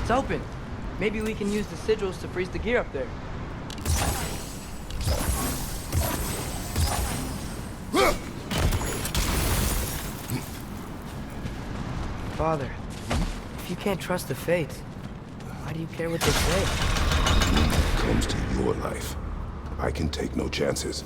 It's open. Maybe we can use the sigils to freeze the gear up there. Father, if you can't trust the fates, why do you care what they say? When it comes to your life, I can take no chances.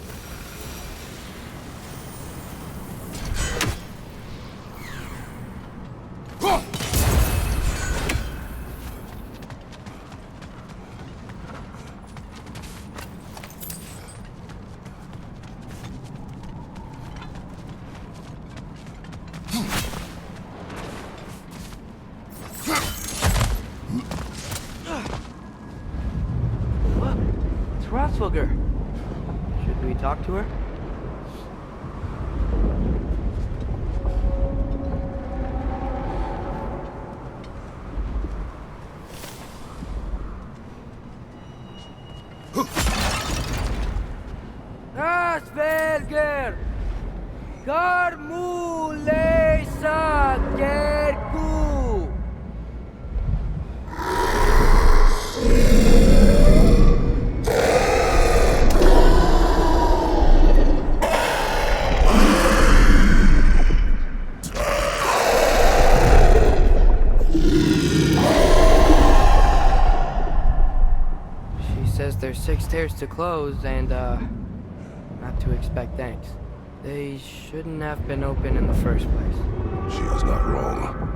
Should we talk to her? Asperger! Garmule Sagerku! There's 6 stairs to close and, not to expect thanks. They shouldn't have been open in the first place. She is not wrong.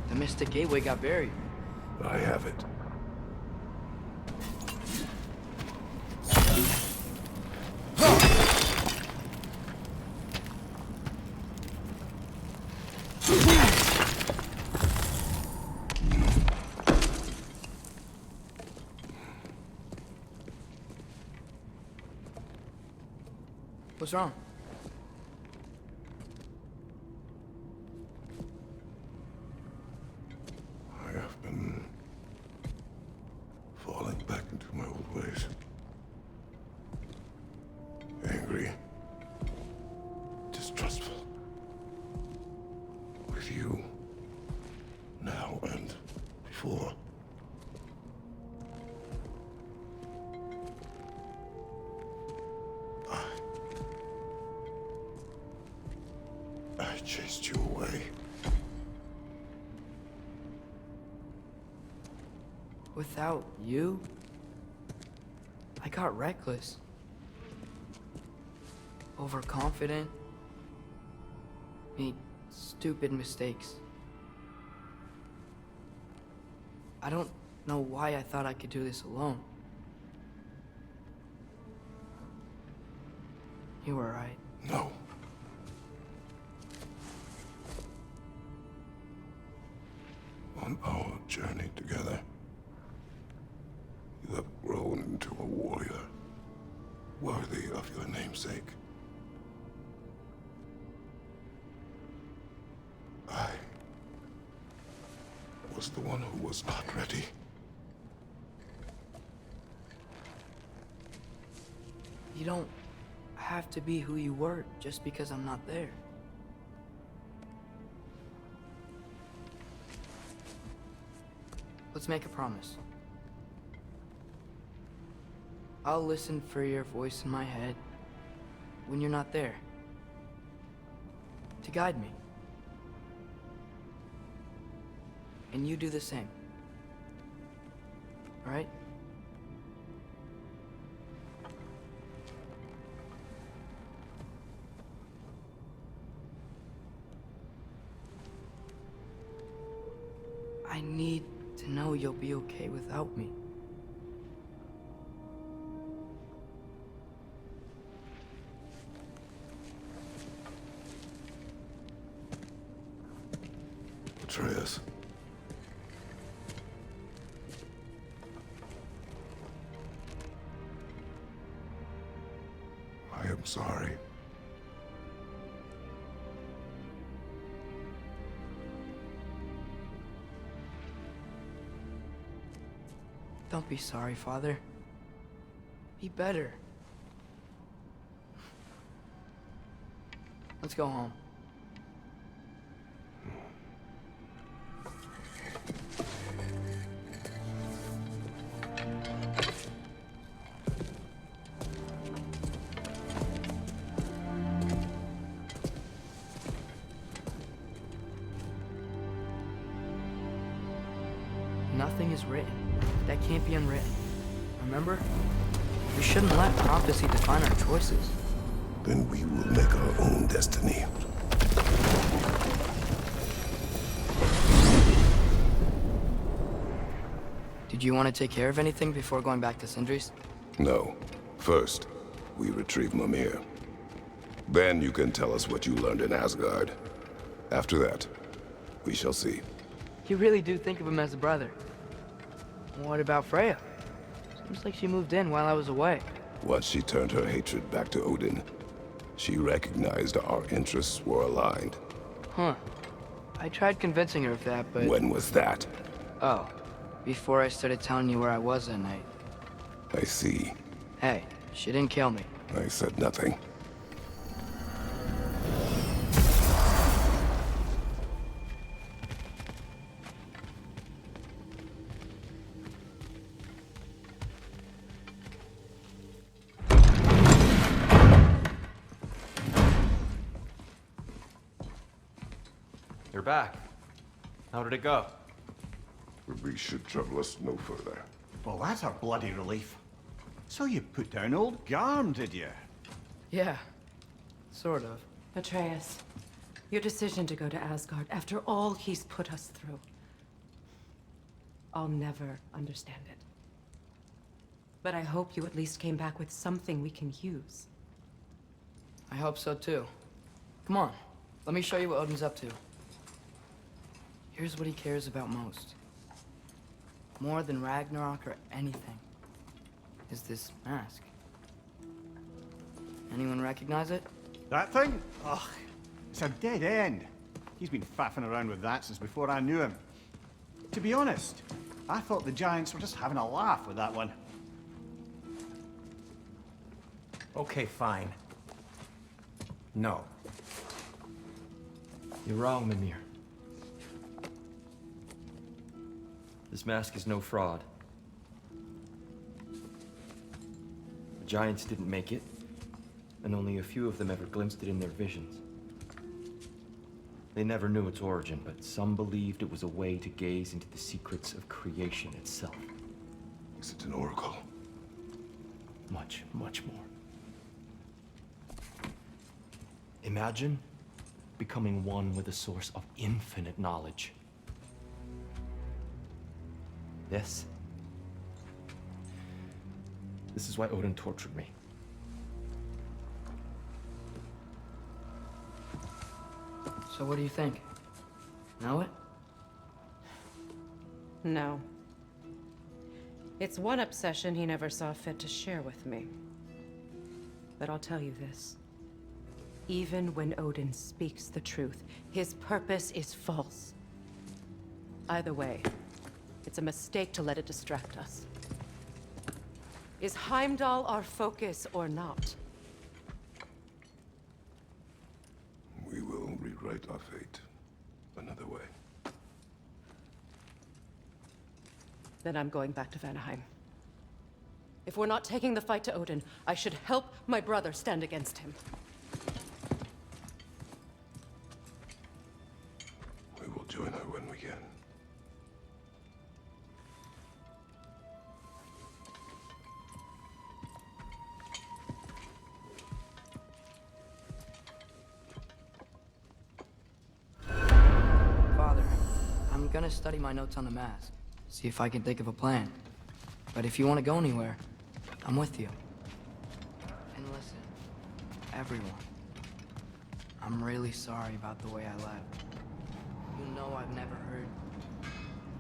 The Mystic Gateway got buried. I have it. What's wrong? I have been falling back into my old ways. Angry. Distrustful. With you. Now and before. I chased you away. Without you, I got reckless. Overconfident. Made stupid mistakes. I don't know why I thought I could do this alone. You were right. No. On our journey together, you have grown into a warrior, worthy of your namesake. I was the one who was not ready. You don't have to be who you were just because I'm not there. Let's make a promise. I'll listen for your voice in my head when you're not there, to guide me. And you do the same. All right? I need to know you'll be okay without me. Atreus. I am sorry. Don't be sorry, Father. Be better. Let's go home. Nothing is written that can't be unwritten. Remember? We shouldn't let prophecy define our choices. Then we will make our own destiny. Did you want to take care of anything before going back to Sindri's? No. First, we retrieve Mimir. Then you can tell us what you learned in Asgard. After that, we shall see. You really do think of him as a brother. What about Freya? Seems like she moved in while I was away. Once she turned her hatred back to Odin, she recognized our interests were aligned. Huh. I tried convincing her of that, but... When was that? Oh. Before I started telling you where I was that night. I see. Hey, she didn't kill me. I said nothing. You're back. How did it go? We should trouble us no further. Well, that's a bloody relief. So you put down old Garm, did you? Yeah. Sort of. Atreus, your decision to go to Asgard after all he's put us through. I'll never understand it. But I hope you at least came back with something we can use. I hope so too. Come on. Let me show you what Odin's up to. Here's what he cares about most. More than Ragnarok or anything. Is this mask. Anyone recognize it? That thing? Ugh, it's a dead end. He's been faffing around with that since before I knew him. To be honest, I thought the Giants were just having a laugh with that one. Okay, fine. No. You're wrong, Mimir. This mask is no fraud. The Giants didn't make it, and only a few of them ever glimpsed it in their visions. They never knew its origin, but some believed it was a way to gaze into the secrets of creation itself. Is it an oracle? Much, much more. Imagine becoming one with a source of infinite knowledge. This is why Odin tortured me. So what do you think? Know it? No. It's one obsession he never saw fit to share with me. But I'll tell you this. Even when Odin speaks the truth, his purpose is false. Either way, it's a mistake to let it distract us. Is Heimdall our focus or not? We will rewrite our fate another way. Then I'm going back to Vanaheim. If we're not taking the fight to Odin, I should help my brother stand against him. We will join her when we can. Father, I'm gonna study my notes on the mask. See if I can think of a plan. But if you want to go anywhere, I'm with you. And listen, everyone. I'm really sorry about the way I left. You know I've never hurt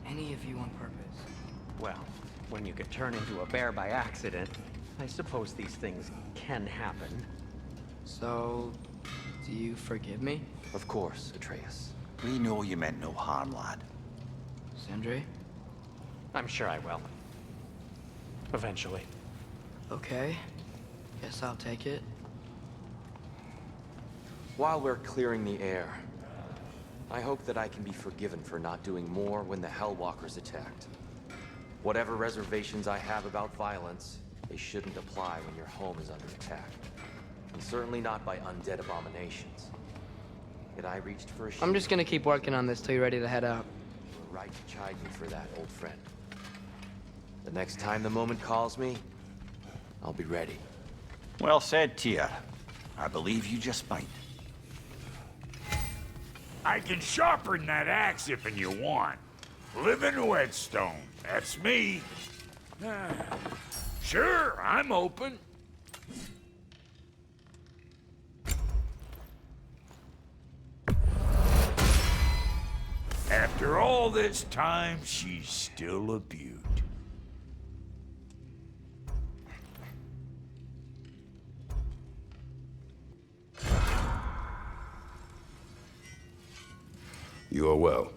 any of you on purpose. Well, when you get turned into a bear by accident, I suppose these things can happen. So, do you forgive me, Of course, Atreus. We know you meant no harm, lad. Sindri? I'm sure I will. Eventually. Okay. Guess I'll take it. While we're clearing the air, I hope that I can be forgiven for not doing more when the Hellwalkers attacked. Whatever reservations I have about violence, they shouldn't apply when your home is under attack. And certainly not by undead abominations. Yet I reached for a shield. I'm just gonna keep working on this till you're ready to head out. You were right to chide me for that, old friend. The next time the moment calls me, I'll be ready. Well said, Tyr. I believe you just might. I can sharpen that axe if you want. Living whetstone, that's me. Sure, I'm open. After all this time, she's still a beaut. You are well.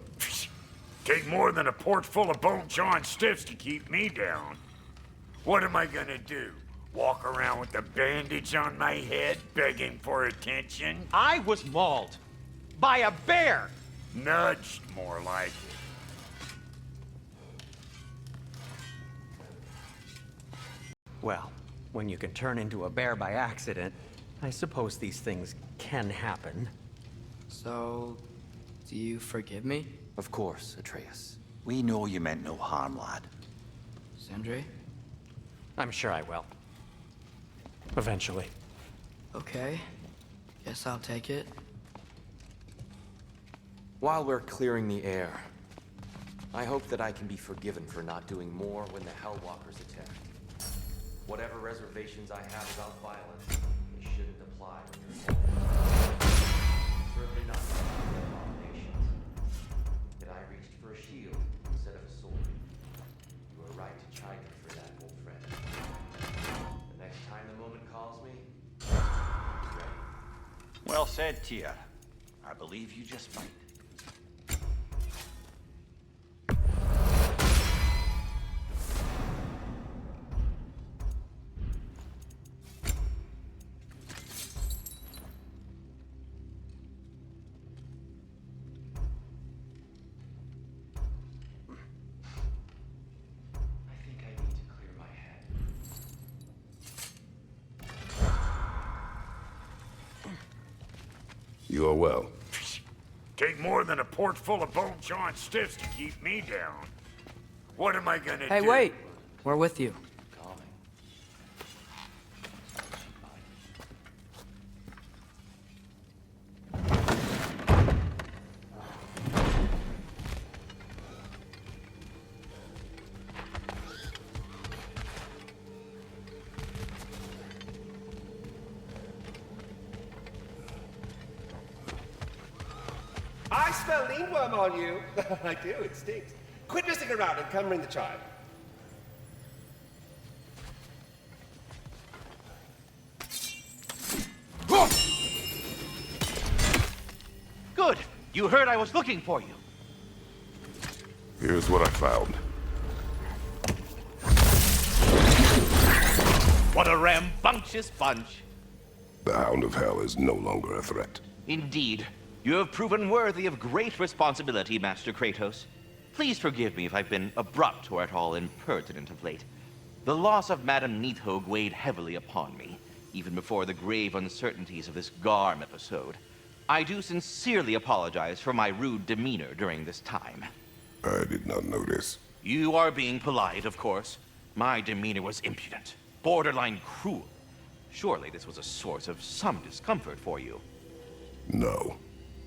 Take more than a port full of bone-chawing stiffs to keep me down. What am I gonna do? Walk around with a bandage on my head, begging for attention? I was mauled by a bear! Nudged, more like it. Well, when you can turn into a bear by accident, I suppose these things can happen. So, do you forgive me, Of course, Atreus. We know you meant no harm, lad. Sindri? I'm sure I will. Eventually. Okay. Guess I'll take it. While we're clearing the air, I hope that I can be forgiven for not doing more when the Hellwalkers attacked. Whatever reservations I have about violence, they shouldn't apply when you're home. Certainly not by abominations. Yet I reached for a shield instead of a sword. You were right to chide me for that, old friend. The next time the moment calls me, I'll be ready. Well said, Tyr. I believe you just might. I think I need to clear my head. You are well. Take more than a port full of bone-chawing stiffs to keep me down. What am I gonna do? Hey, wait! We're with you. Calming. I smell leanworm on you. I do, it stinks. Quit messing around and come ring the chime. Good. You heard I was looking for you. Here's what I found. What a rambunctious bunch. The Hound of Hell is no longer a threat. Indeed. You have proven worthy of great responsibility, Master Kratos. Please forgive me if I've been abrupt or at all impertinent of late. The loss of Madame Neathog weighed heavily upon me, even before the grave uncertainties of this Garm episode. I do sincerely apologize for my rude demeanor during this time. I did not notice. You are being polite, of course. My demeanor was impudent, borderline cruel. Surely this was a source of some discomfort for you. No.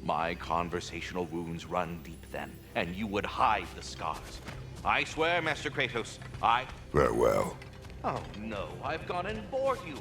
My conversational wounds run deep then, and you would hide the scars. I swear, Master Kratos, Farewell. Oh no, I've gone and bored you.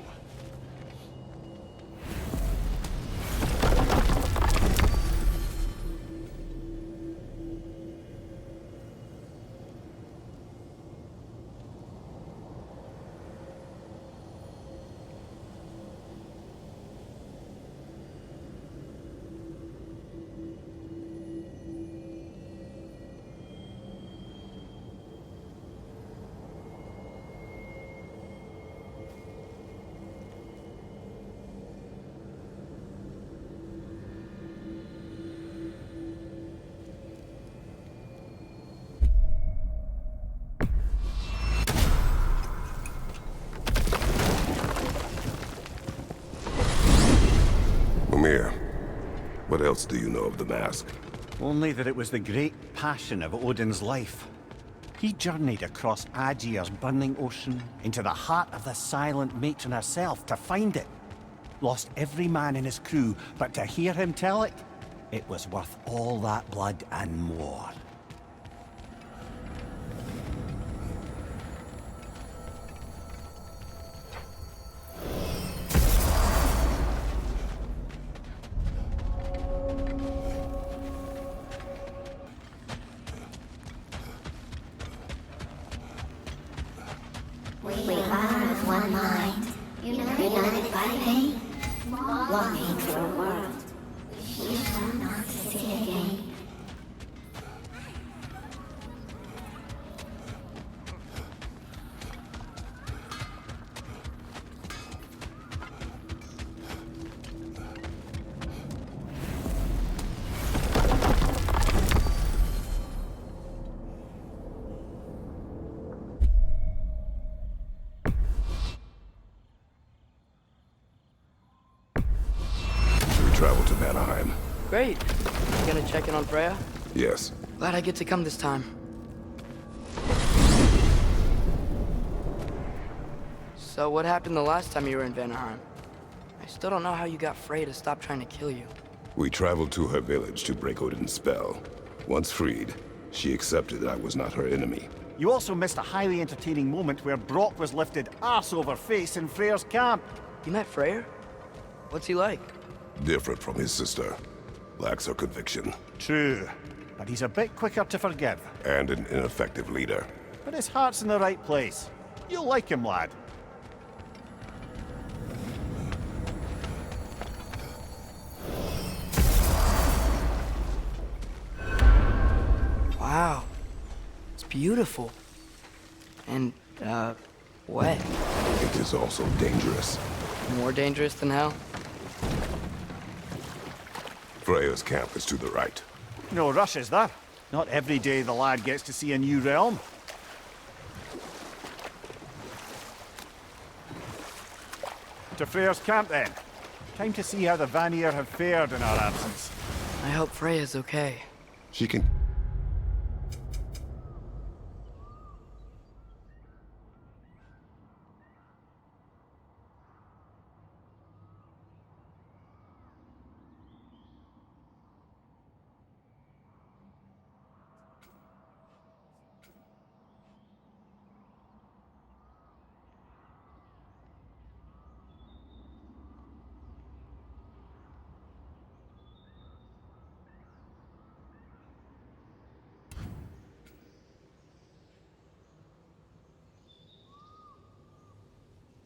Mimir, what else do you know of the mask? Only that it was the great passion of Odin's life. He journeyed across Aegir's burning ocean into the heart of the silent matron herself to find it. Lost every man in his crew, but to hear him tell it, it was worth all that blood and more. We are of one mind, united by pain, longing for a world we shall not see again. Travel to Vanaheim. Great. You gonna check in on Freya? Yes. Glad I get to come this time. So what happened the last time you were in Vanaheim? I still don't know how you got Freya to stop trying to kill you. We traveled to her village to break Odin's spell. Once freed, she accepted that I was not her enemy. You also missed a highly entertaining moment where Brock was lifted arse over face in Freyr's camp. You met Freyr? What's he like? Different from his sister. Lacks her conviction. True, but he's a bit quicker to forgive. And an ineffective leader. But his heart's in the right place. You'll like him, lad. Wow. It's beautiful. And, wet. It is also dangerous. More dangerous than hell? Freya's camp is to the right. No rush, is there? Not every day the lad gets to see a new realm. To Freyr's camp, then. Time to see how the Vanir have fared in our absence. I hope Freya's okay. She can...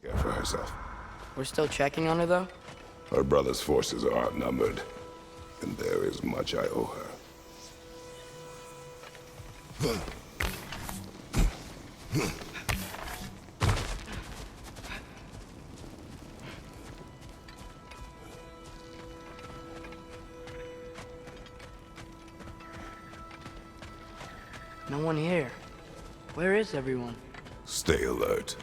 care for herself. We're still checking on her, though? Her brother's forces are outnumbered, and there is much I owe her. No one here. Where is everyone? Stay alert.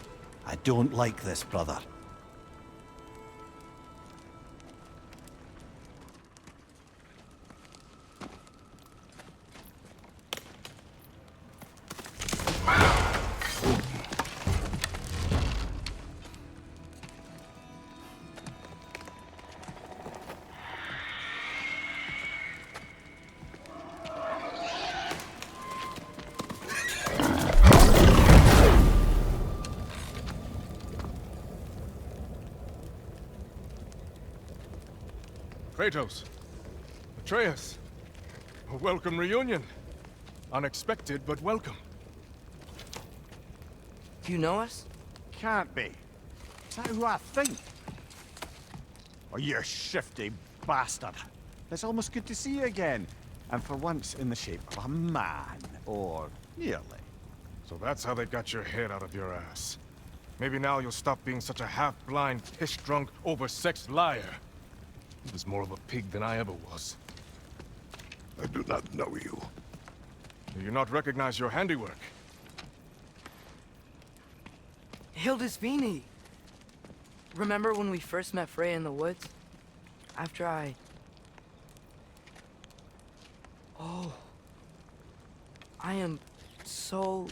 I don't like this, brother. Kratos, Atreus, a welcome reunion. Unexpected, but welcome. Do you know us? Can't be. Is that who I think? Oh, you shifty bastard. It's almost good to see you again. And for once in the shape of a man. Or nearly. So that's how they got your head out of your ass. Maybe now you'll stop being such a half-blind, piss-drunk, oversexed liar. He was more of a pig than I ever was. I do not know you. Do you not recognize your handiwork? Hildisvini! Remember when we first met Freya in the woods? After I... Oh. I am so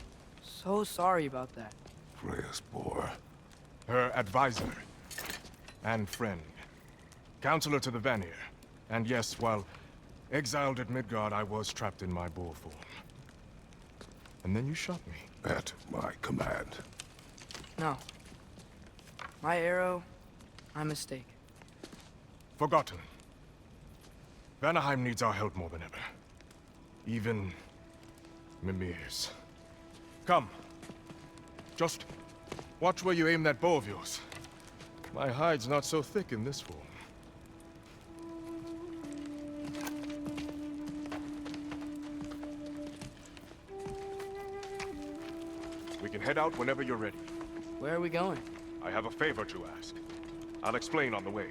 sorry about that. Freya's boar. Her advisor. And friend. Counselor to the Vanir. And yes, while exiled at Midgard, I was trapped in my boar form. And then you shot me. At my command. No. My arrow, my mistake. Forgotten. Vanaheim needs our help more than ever. Even Mimir's. Come. Just watch where you aim that bow of yours. My hide's not so thick in this form. We can head out whenever you're ready. Where are we going? I have a favor to ask. I'll explain on the way.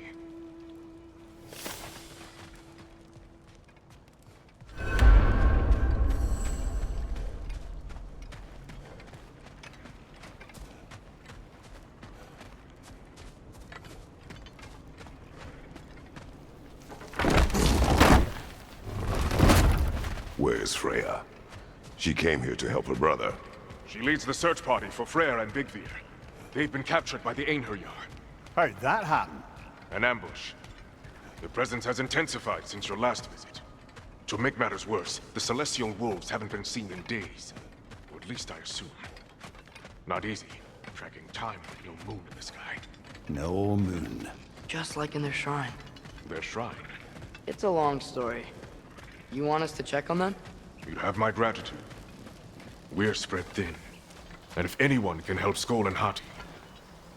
Where's Freya? She came here to help her brother. She leads the search party for Freyr and Bigvir. They've been captured by the Einherjar. How'd that happen? An ambush. The presence has intensified since your last visit. To make matters worse, the Celestial Wolves haven't been seen in days. Or at least I assume. Not easy, tracking time with no moon in the sky. No moon. Just like in their shrine. Their shrine. It's a long story. You want us to check on them? You have my gratitude. We're spread thin. And if anyone can help Skoll and Hati,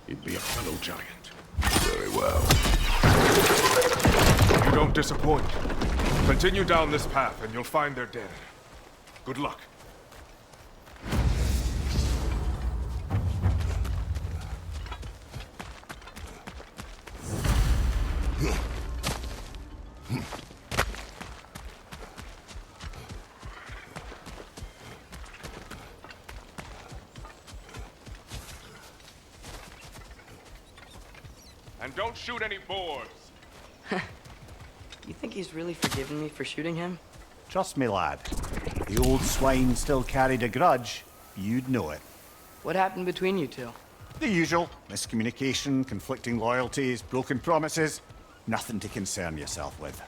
it'd be a fellow giant. Very well. You don't disappoint. Continue down this path and you'll find their den. Good luck. And don't shoot any boars. You think he's really forgiven me for shooting him? Trust me, lad. If the old swine still carried a grudge, you'd know it. What happened between you two? The usual. Miscommunication, conflicting loyalties, broken promises. Nothing to concern yourself with.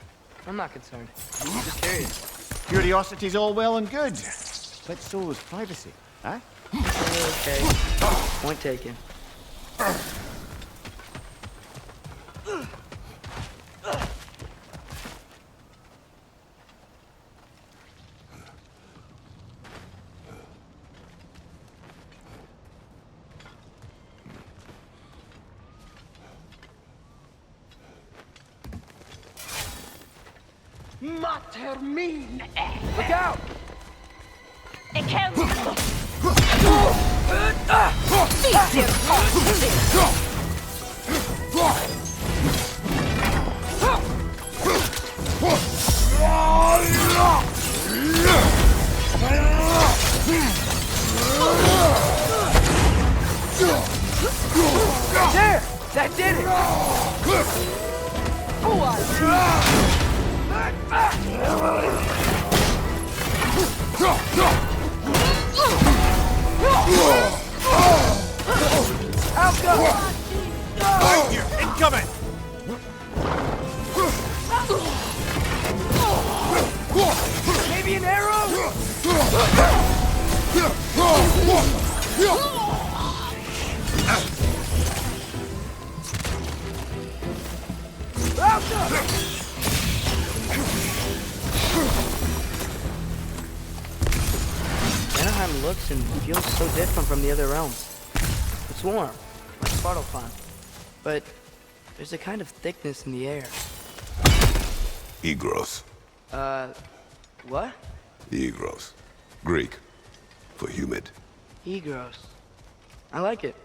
I'm not concerned. I'm just curious. Curiosity's all well and good. But so is privacy, huh? Okay. Point taken. Look out! did it! Behind you! Incoming! Maybe an arrow? Anaheim looks and feels so different from the other realms. It's warm, like Svartalfheim, but there's a kind of thickness in the air. Egros. What? Egros. Greek. For humid. Egros. I like it.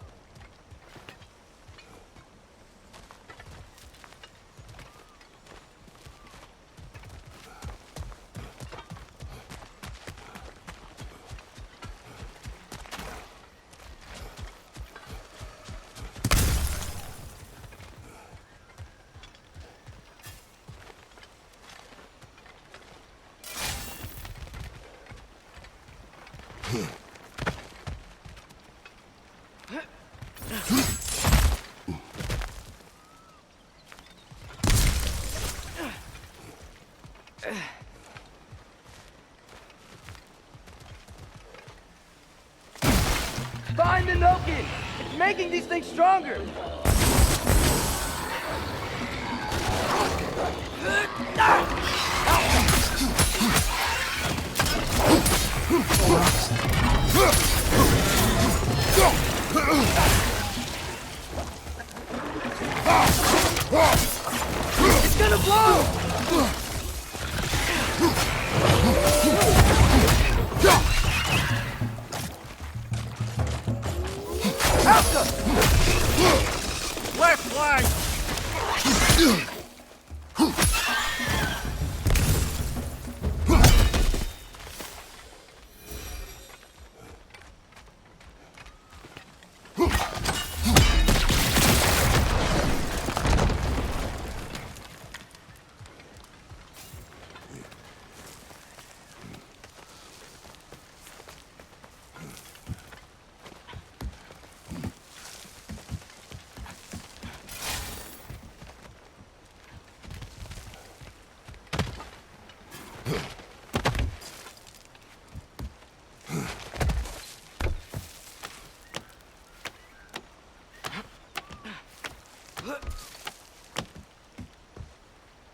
Find the Nokin! It's making these things stronger! It's gonna blow! Left flank!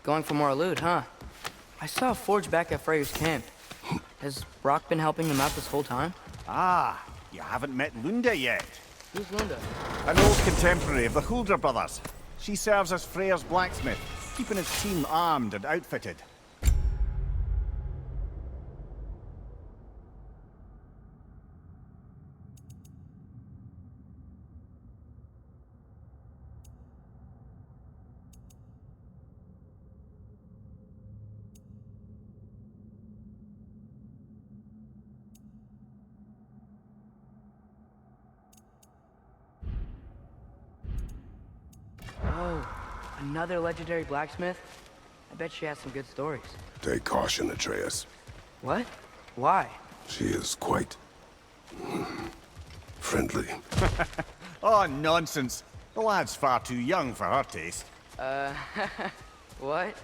Going for more loot, huh? I saw a forge back at Freyr's camp. Has Brock been helping them out this whole time? Ah, you haven't met Lunda yet. Who's Linda? An old contemporary of the Hulder brothers. She serves as Freyr's blacksmith, keeping his team armed and outfitted. Oh, another legendary blacksmith? I bet she has some good stories. Take caution, Atreus. What? Why? She is quite... friendly. Oh, nonsense. The lad's far too young for her taste. What?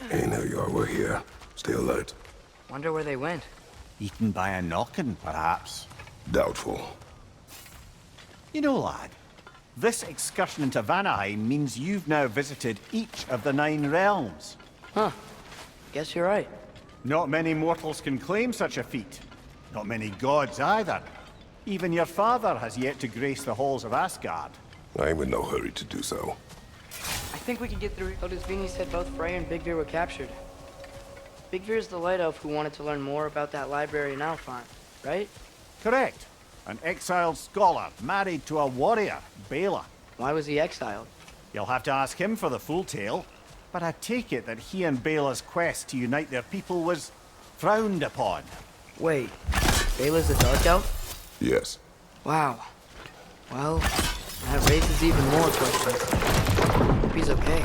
Ain't know you were here. Stay alert. Wonder where they went. Eaten by a knockin', perhaps. Doubtful. You know, lad, this excursion into Vanaheim means you've now visited each of the 9 realms. Huh. Guess you're right. Not many mortals can claim such a feat. Not many gods either. Even your father has yet to grace the halls of Asgard. I'm in no hurry to do so. I think we can get through. Odin said both Frey and Big Veer were captured. Big Veer's the light elf who wanted to learn more about that library in Alfheim, right? Correct. An exiled scholar married to a warrior, Bela. Why was he exiled? You'll have to ask him for the full tale, but I take it that he and Bela's quest to unite their people was frowned upon. Wait, Bela's a dark elf? Yes. Wow. Well, that raises even more questions. Hope he's okay.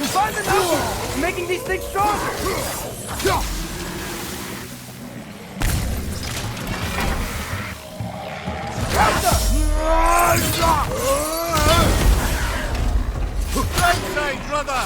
Find the numbers! You're making these things stronger! Right side, brother!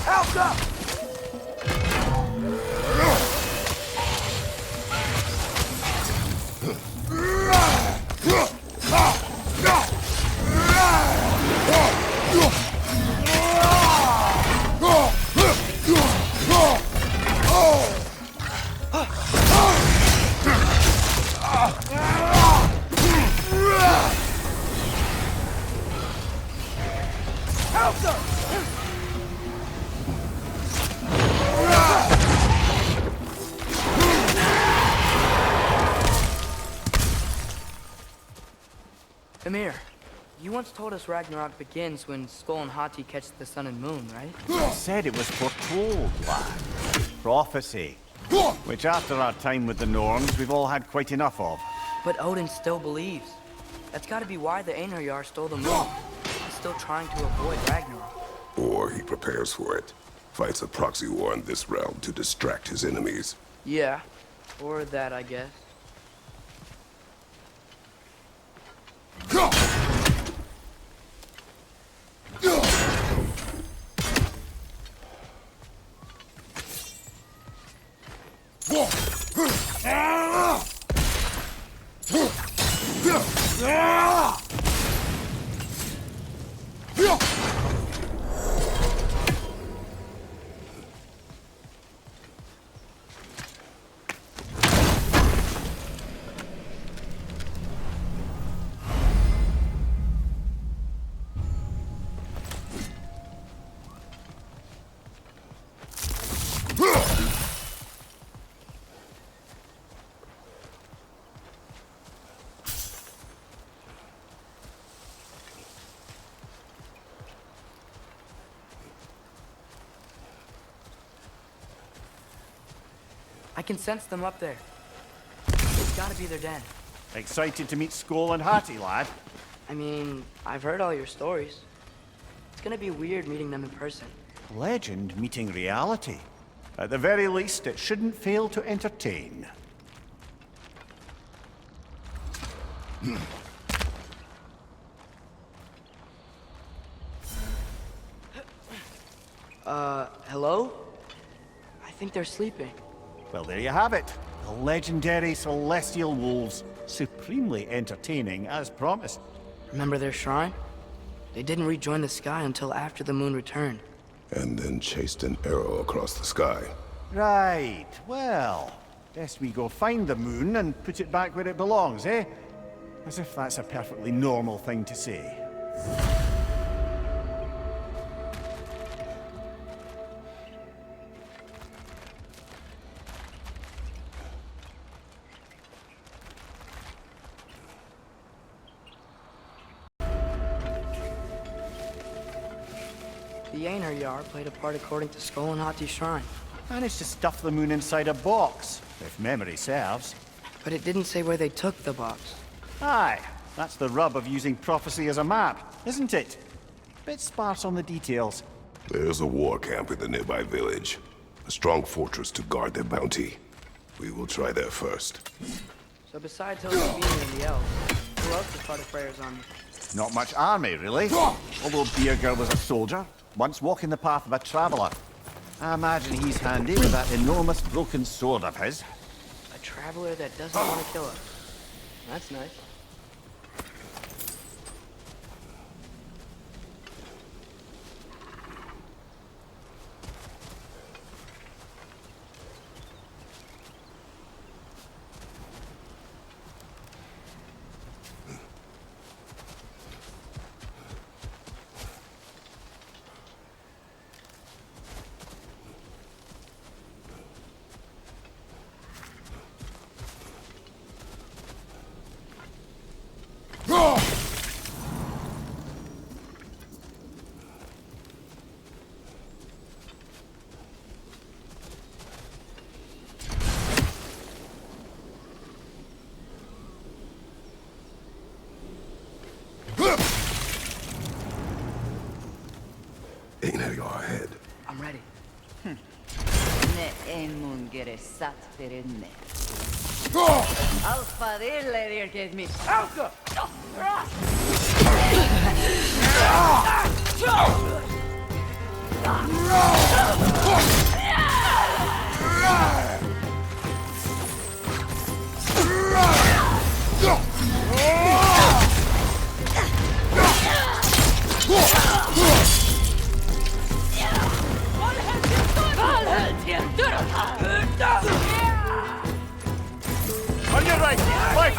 Help up! Amir, you once told us Ragnarok begins when Skull and Hati catch the sun and moon, right? I said it was foretold, lad. Prophecy. Which after our time with the Norns, we've all had quite enough of. But Odin still believes. That's gotta be why the Einherjar stole the moon. He's still trying to avoid Ragnarok. Or he prepares for it. Fights a proxy war in this realm to distract his enemies. Yeah, or that, I guess. I can sense them up there. It's gotta be their den. Excited to meet Skoll and Hattie, lad? I mean, I've heard all your stories. It's gonna be weird meeting them in person. Legend meeting reality. At the very least, it shouldn't fail to entertain. Hello? I think they're sleeping. Well, there you have it. The legendary celestial wolves. Supremely entertaining, as promised. Remember their shrine? They didn't rejoin the sky until after the moon returned. And then chased an arrow across the sky. Right, well, best we go find the moon and put it back where it belongs, eh? As if that's a perfectly normal thing to say. The Einherjar played a part according to Skoll and Hattie's shrine. Managed to stuff the moon inside a box, if memory serves. But it didn't say where they took the box. Aye, that's the rub of using prophecy as a map, isn't it? Bit sparse on the details. There's a war camp in the nearby village. A strong fortress to guard their bounty. We will try there first. So besides Odin and the elves, who else has started prayers on me? Not much army, really. Although Birger was a soldier, once walking the path of a traveler. I imagine he's handy with that enormous broken sword of his. A traveler that doesn't want to kill us. That's nice. Einherjar ahead. I'm ready. Ne en mun gere sat perenne. Alfa dille dirket mi. Alka! On your right! Right!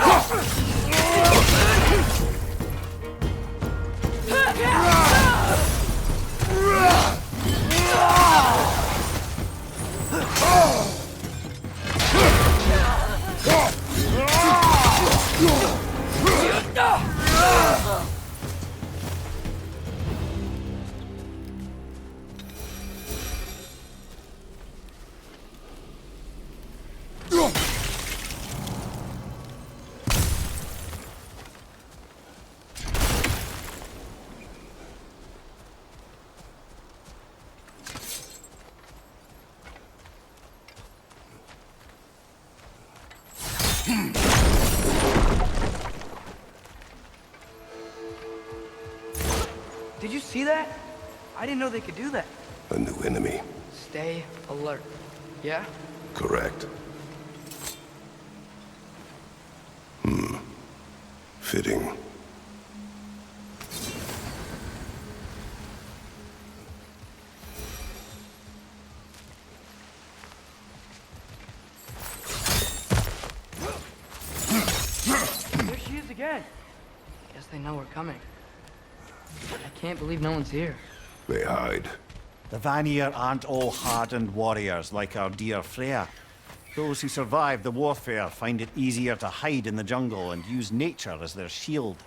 Did you see that? I didn't know they could do that. A new enemy. Stay alert. Yeah? Correct. Fitting. There she is again. Guess they know we're coming. I can't believe no one's here. They hide. The Vanir aren't all hardened warriors like our dear Freya. Those who survive the warfare find it easier to hide in the jungle and use nature as their shield.